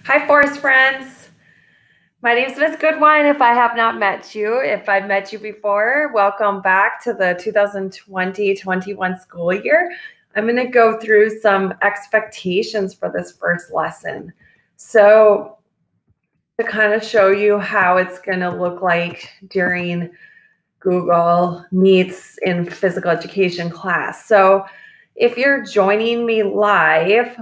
Hi, Forest friends. My name is Miss Goodwine. If I have not met you, if I've met you before, welcome back to the 2020-21 school year. I'm going to go through some expectations for this first lesson. So to kind of show you how it's going to look like during Google Meets in physical education class. So if you're joining me live,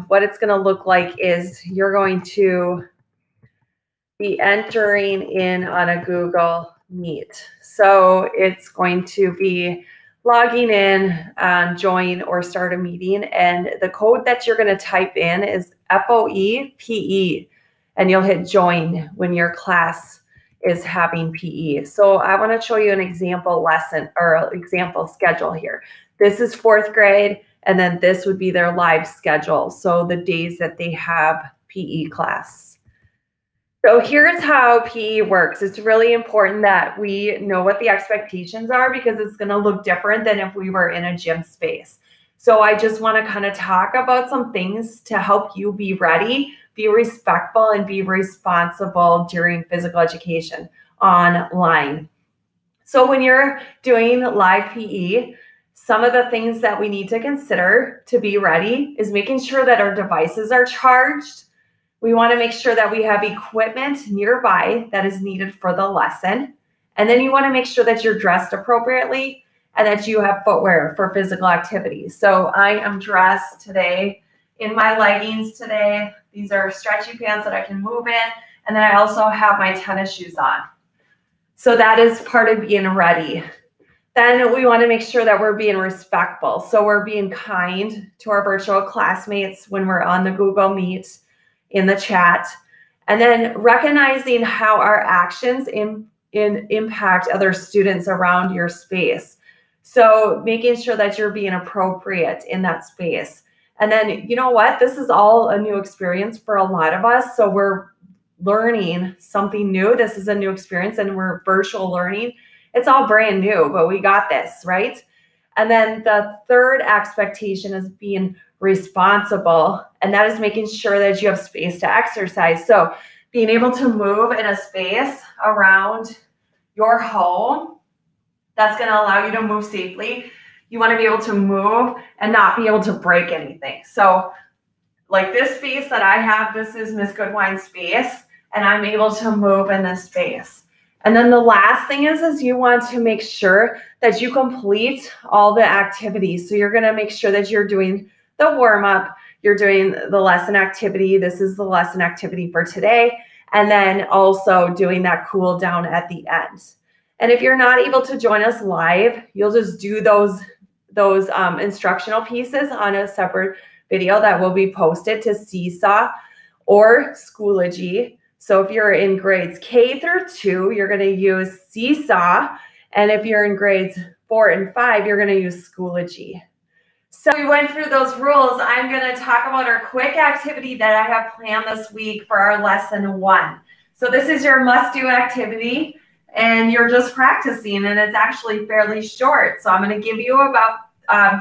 what it's going to look like is you're going to be entering in on a Google Meet. So it's going to be logging in, join or start a meeting. And the code that you're going to type in is FOEPE, and you'll hit join when your class is having PE. So I want to show you an example lesson or example schedule here. This is fourth grade, and then this would be their live schedule. So the days that they have PE class. So here's how PE works. It's really important that we know what the expectations are because it's going to look different than if we were in a gym space. So I just want to kind of talk about some things to help you be ready, be respectful, and be responsible during physical education online. So when you're doing live PE, some of the things that we need to consider to be ready is making sure that our devices are charged. We want to make sure that we have equipment nearby that is needed for the lesson. And then you want to make sure that you're dressed appropriately and that you have footwear for physical activity. So I am dressed today in my leggings today. These are stretchy pants that I can move in. And then I also have my tennis shoes on. So that is part of being ready. Then we want to make sure that we're being respectful. So we're being kind to our virtual classmates when we're on the Google Meet in the chat, and then recognizing how our actions impact other students around your space. So making sure that you're being appropriate in that space. And then, you know what? This is all a new experience for a lot of us. So we're learning something new. This is a new experience and we're virtual learning. It's all brand new, but we got this, right? And then the third expectation is being responsible, and that is making sure that you have space to exercise. So being able to move in a space around your home, that's going to allow you to move safely. You want to be able to move and not be able to break anything. So like this space that I have, this is Miss Goodwine's space, and I'm able to move in this space. And then the last thing is you want to make sure that you complete all the activities. So you're going to make sure that you're doing the warm-up, you're doing the lesson activity. This is the lesson activity for today. And then also doing that cool down at the end. And if you're not able to join us live, you'll just do those instructional pieces on a separate video that will be posted to Seesaw or Schoology. So if you're in grades K through 2, you're going to use Seesaw. And if you're in grades 4 and 5, you're going to use Schoology. So we went through those rules. I'm going to talk about our quick activity that I have planned this week for our lesson 1. So this is your must-do activity, and you're just practicing, and it's actually fairly short. So I'm going to give you about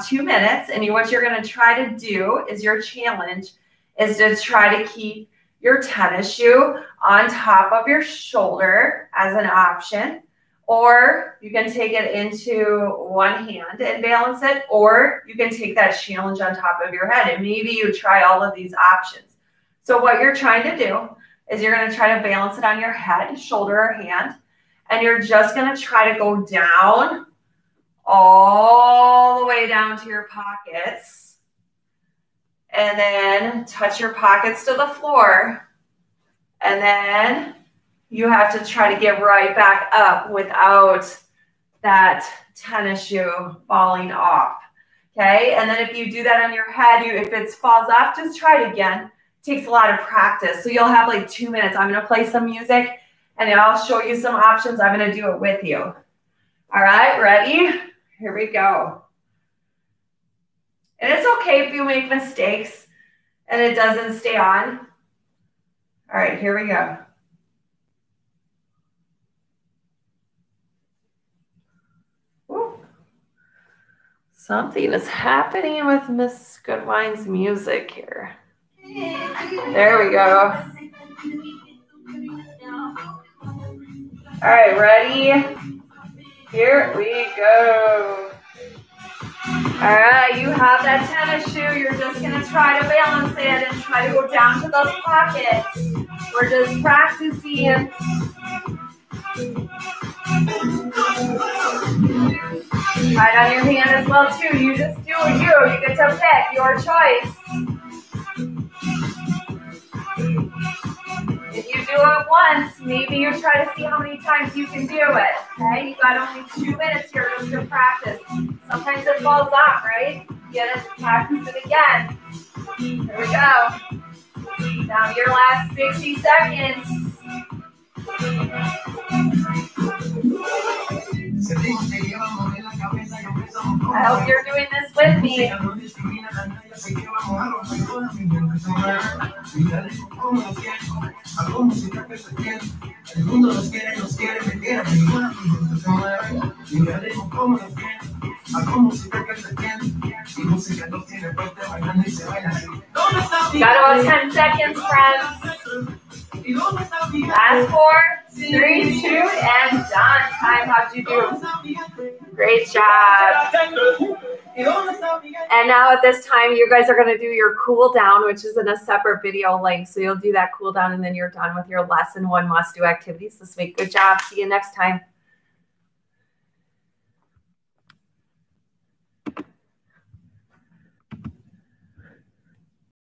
2 minutes, and what you're going to try to do is your challenge is to try to keep your tennis shoe on top of your shoulder as an option, or you can take it into one hand and balance it, or you can take that challenge on top of your head, and maybe you try all of these options. So what you're trying to do is you're going to try to balance it on your head, shoulder, or hand, and you're just going to try to go down all the way down to your pockets, and then touch your pockets to the floor, and then you have to try to get right back up without that tennis shoe falling off, okay? And then if you do that on your head, if it falls off, just try it again. It takes a lot of practice. So you'll have like 2 minutes. I'm gonna play some music and I'll show you some options. I'm gonna do it with you. All right, ready? Here we go. And it's okay if you make mistakes and it doesn't stay on. All right, here we go. Something is happening with Miss Goodwine's music here. There we go. All right, ready? Here we go. All right, you have that tennis shoe. You're just going to try to balance it and try to go down to those pockets. We're just practicing. Try it on your hand as well, too. You just do you. You get to pick your choice. If you do it once, maybe you try to see how many times you can do it. Okay, you got only 2 minutes here just to practice. Sometimes it falls off, right? Get it, practice it again. There we go. Now your last 60 seconds. I hope you're doing this with me. Got about 10 seconds, friends. Last 4, 3, 2, and done. Time, how'd you do? Great job. And now at this time, you guys are going to do your cool down, which is in a separate video link. So you'll do that cool down and then you're done with your lesson 1 must do activities this week. Good job. See you next time.